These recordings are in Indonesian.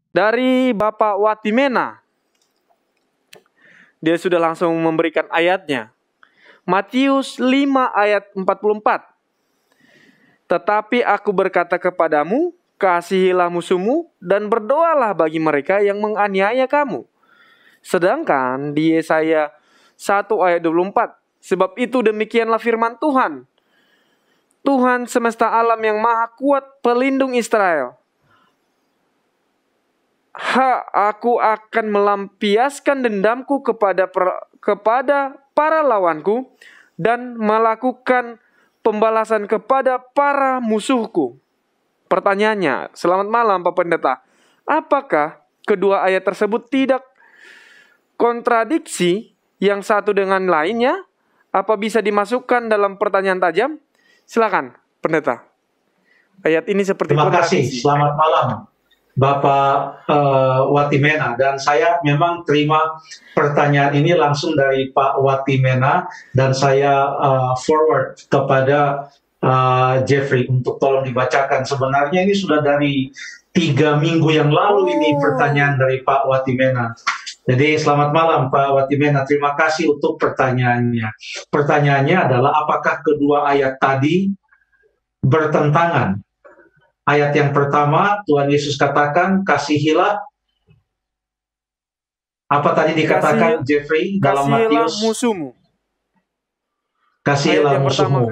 dari Bapak Watimena. Dia sudah langsung memberikan ayatnya. Matius 5 ayat 44. Tetapi aku berkata kepadamu, kasihilah musuhmu dan berdoalah bagi mereka yang menganiaya kamu. Sedangkan di Yesaya 1 ayat 24. Sebab itu demikianlah firman Tuhan. Tuhan semesta alam yang maha kuat, pelindung Israel. Aku akan melampiaskan dendamku kepada para lawanku dan melakukan pembalasan kepada para musuhku. Pertanyaannya, selamat malam Pak Pendeta. Apakah kedua ayat tersebut tidak kontradiksi yang satu dengan lainnya? Apa bisa dimasukkan dalam pertanyaan tajam? Silakan, Pendeta. Ayat ini seperti Terima kasih. Selamat malam, Bapak Watimena. Dan saya memang terima pertanyaan ini langsung dari Pak Watimena dan saya forward kepada Jeffrey untuk tolong dibacakan. Sebenarnya ini sudah dari 3 minggu yang lalu ini pertanyaan dari Pak Watimena. Jadi selamat malam Pak Watimena, terima kasih untuk pertanyaannya. Pertanyaannya adalah apakah kedua ayat tadi bertentangan? Ayat yang pertama Tuhan Yesus katakan kasihilah, apa tadi dikatakan Jeffrey dalam Matius? Musuhmu. Kasihilah musuhmu.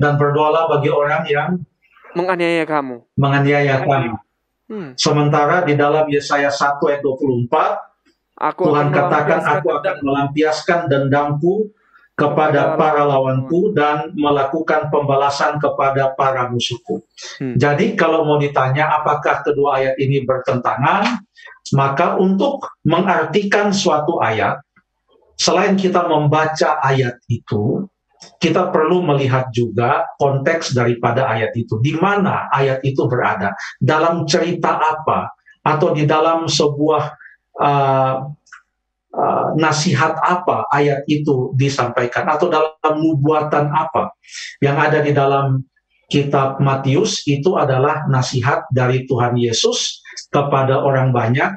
Dan berdoalah bagi orang yang menganiaya kamu. Sementara di dalam Yesaya 1 ayat 24 Tuhan katakan, aku akan melampiaskan dendamku kepada para lawanku dan melakukan pembalasan kepada para musuhku. Jadi kalau mau ditanya apakah kedua ayat ini bertentangan, maka untuk mengartikan suatu ayat, selain kita membaca ayat itu, kita perlu melihat juga konteks daripada ayat itu. Di mana ayat itu berada, dalam cerita apa, atau di dalam sebuah nasihat apa ayat itu disampaikan, atau dalam nubuatan apa yang ada di dalam kitab Matius. Itu adalah nasihat dari Tuhan Yesus kepada orang banyak,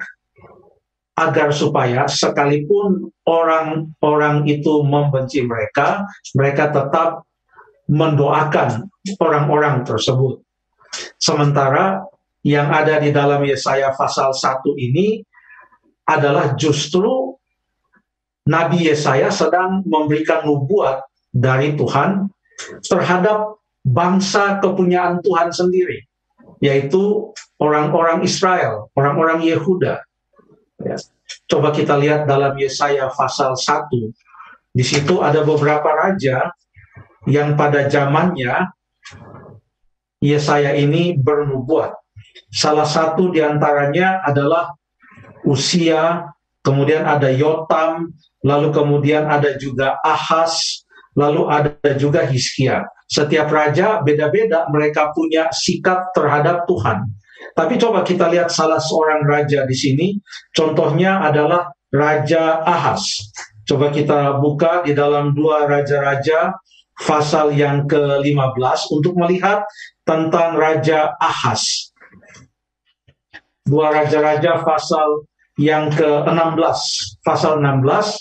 agar supaya sekalipun orang-orang itu membenci mereka, mereka tetap mendoakan orang-orang tersebut. Sementara yang ada di dalam Yesaya pasal 1 ini adalah justru Nabi Yesaya sedang memberikan nubuat dari Tuhan terhadap bangsa kepunyaan Tuhan sendiri, yaitu orang-orang Israel, orang-orang Yehuda. Ya. Coba kita lihat dalam Yesaya pasal 1. Di situ ada beberapa raja yang pada zamannya Yesaya ini bernubuat. Salah satu diantaranya adalah Usia, kemudian ada Yotam, lalu kemudian ada juga Ahaz, lalu ada juga Hizkia. Setiap raja beda-beda, mereka punya sikap terhadap Tuhan. Tapi coba kita lihat salah seorang raja di sini, contohnya adalah Raja Ahaz. Coba kita buka di dalam 2 Raja-Raja pasal yang ke-15 untuk melihat tentang Raja Ahaz. 2 Raja-Raja pasal yang ke-16, pasal 16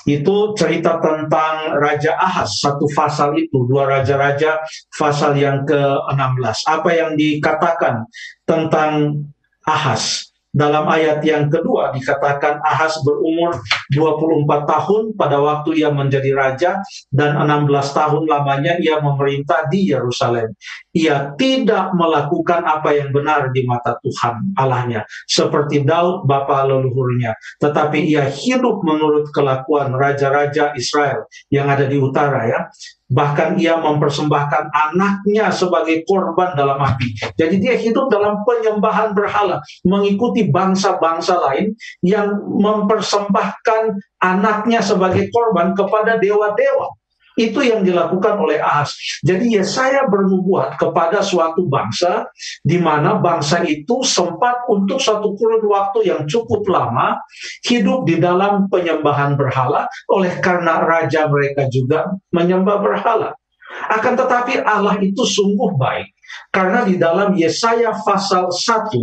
itu cerita tentang Raja Ahaz, satu pasal itu. 2 Raja-Raja pasal yang ke-16. Apa yang dikatakan tentang Ahaz? Dalam ayat yang kedua dikatakan Ahaz berumur 24 tahun pada waktu ia menjadi raja, dan 16 tahun lamanya ia memerintah di Yerusalem. Ia tidak melakukan apa yang benar di mata Tuhan Allahnya, seperti Daud bapa leluhurnya, tetapi ia hidup menurut kelakuan raja-raja Israel yang ada di utara, ya. Bahkan ia mempersembahkan anaknya sebagai korban dalam api. Jadi dia hidup dalam penyembahan berhala, mengikuti bangsa-bangsa lain yang mempersembahkan anaknya sebagai korban kepada dewa-dewa. Itu yang dilakukan oleh Ahaz. Jadi Yesaya bernubuat kepada suatu bangsa, di mana bangsa itu sempat untuk satu kurun waktu yang cukup lama hidup di dalam penyembahan berhala, oleh karena raja mereka juga menyembah berhala. Akan tetapi Allah itu sungguh baik, karena di dalam Yesaya pasal 1,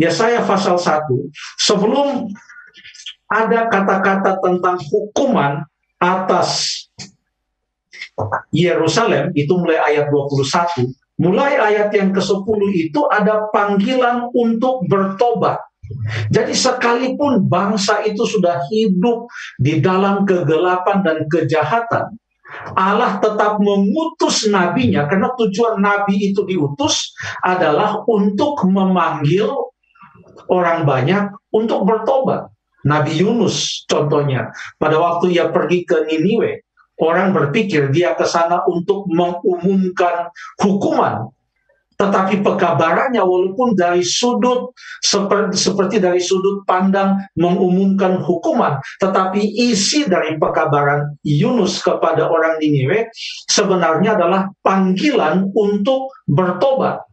Yesaya pasal 1, sebelum ada kata-kata tentang hukuman atas Yerusalem, itu mulai ayat 21, mulai ayat yang ke-10 itu ada panggilan untuk bertobat. Jadi sekalipun bangsa itu sudah hidup di dalam kegelapan dan kejahatan, Allah tetap mengutus nabinya, karena tujuan nabi itu diutus adalah untuk memanggil orang banyak untuk bertobat. Nabi Yunus contohnya, pada waktu ia pergi ke Niniwe, orang berpikir dia ke sana untuk mengumumkan hukuman. Tetapi pekabarannya, walaupun dari sudut seperti dari sudut pandang mengumumkan hukuman, tetapi isi dari pekabaran Yunus kepada orang Niniwe sebenarnya adalah panggilan untuk bertobat.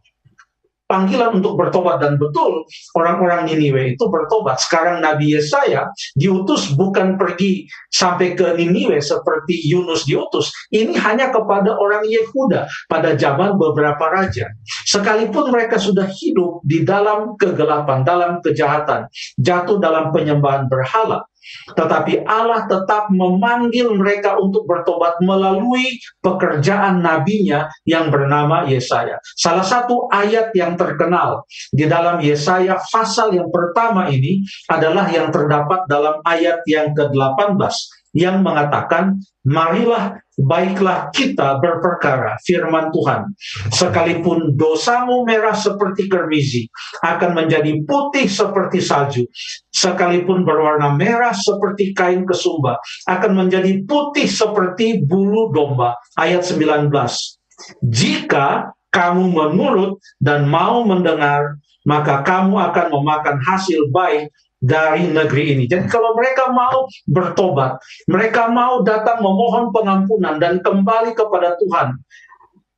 Panggilan untuk bertobat, dan betul orang-orang Niniwe itu bertobat. Sekarang Nabi Yesaya diutus bukan pergi sampai ke Niniwe seperti Yunus diutus. Ini hanya kepada orang Yehuda pada zaman beberapa raja. Sekalipun mereka sudah hidup di dalam kegelapan, dalam kejahatan, jatuh dalam penyembahan berhala, tetapi Allah tetap memanggil mereka untuk bertobat melalui pekerjaan nabinya yang bernama Yesaya. Salah satu ayat yang terkenal di dalam Yesaya pasal yang pertama ini adalah yang terdapat dalam ayat yang ke-18 yang mengatakan, marilah baiklah kita berperkara, firman Tuhan, sekalipun dosamu merah seperti kermizi akan menjadi putih seperti salju, sekalipun berwarna merah seperti kain kesumba akan menjadi putih seperti bulu domba. Ayat 19, jika kamu menurut dan mau mendengar, maka kamu akan memakan hasil baik dari negeri ini. Jadi kalau mereka mau bertobat, mereka mau datang memohon pengampunan dan kembali kepada Tuhan,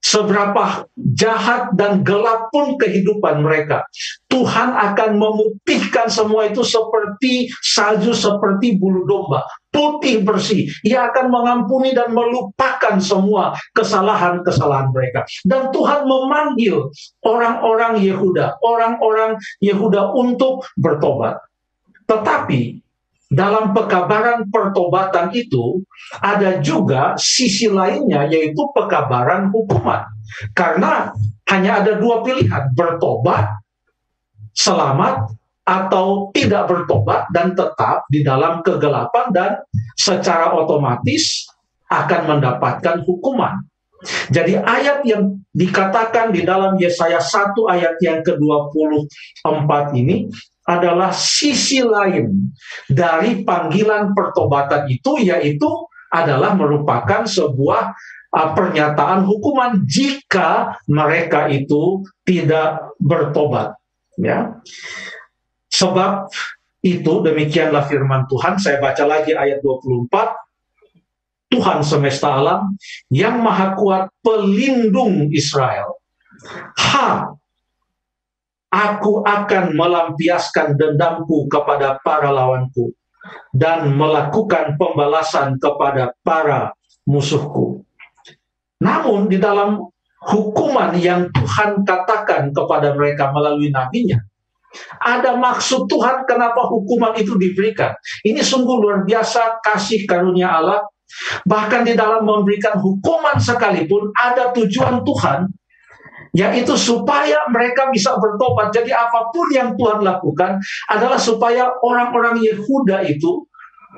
seberapa jahat dan gelap pun kehidupan mereka, Tuhan akan memutihkan semua itu seperti salju, seperti bulu domba, putih bersih. Ia akan mengampuni dan melupakan semua kesalahan-kesalahan mereka. Dan Tuhan memanggil orang-orang Yehuda untuk bertobat. Tetapi dalam pekabaran pertobatan itu ada juga sisi lainnya, yaitu pekabaran hukuman. Karena hanya ada dua pilihan, bertobat, selamat, atau tidak bertobat dan tetap di dalam kegelapan dan secara otomatis akan mendapatkan hukuman. Jadi ayat yang dikatakan di dalam Yesaya 1 ayat yang ke-24 ini adalah sisi lain dari panggilan pertobatan itu, yaitu adalah merupakan sebuah pernyataan hukuman jika mereka itu tidak bertobat. Ya. Sebab itu demikianlah firman Tuhan. Saya baca lagi ayat 24. Tuhan semesta alam yang maha kuat, pelindung Israel. Aku akan melampiaskan dendamku kepada para lawanku dan melakukan pembalasan kepada para musuhku. Namun di dalam hukuman yang Tuhan katakan kepada mereka melalui nabinya, ada maksud Tuhan kenapa hukuman itu diberikan. Ini sungguh luar biasa kasih karunia Allah. Bahkan di dalam memberikan hukuman sekalipun ada tujuan Tuhan, yaitu supaya mereka bisa bertobat. Jadi apapun yang Tuhan lakukan adalah supaya orang-orang Yehuda itu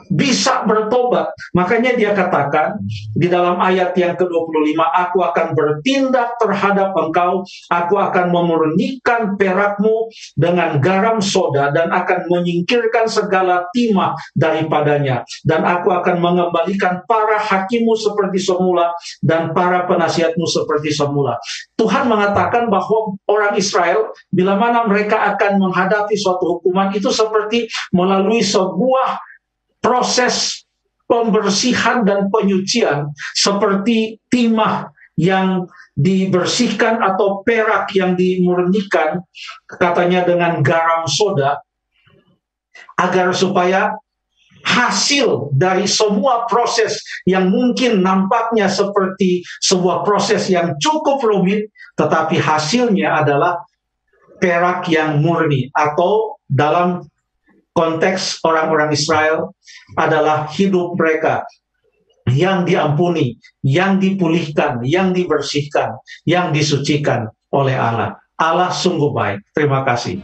bisa bertobat. Makanya dia katakan di dalam ayat yang ke-25, aku akan bertindak terhadap engkau, aku akan memurnikan perakmu dengan garam soda dan akan menyingkirkan segala timah daripadanya, dan aku akan mengembalikan para hakimmu seperti semula dan para penasihatmu seperti semula. Tuhan mengatakan bahwa orang Israel bila mana mereka akan menghadapi suatu hukuman itu seperti melalui sebuah proses pembersihan dan penyucian, seperti timah yang dibersihkan atau perak yang dimurnikan, katanya dengan garam soda, agar supaya hasil dari semua proses yang mungkin nampaknya seperti sebuah proses yang cukup rumit, tetapi hasilnya adalah perak yang murni, atau dalam konteks orang-orang Israel adalah hidup mereka yang diampuni, yang dipulihkan, yang dibersihkan, yang disucikan oleh Allah. Allah sungguh baik. Terima kasih.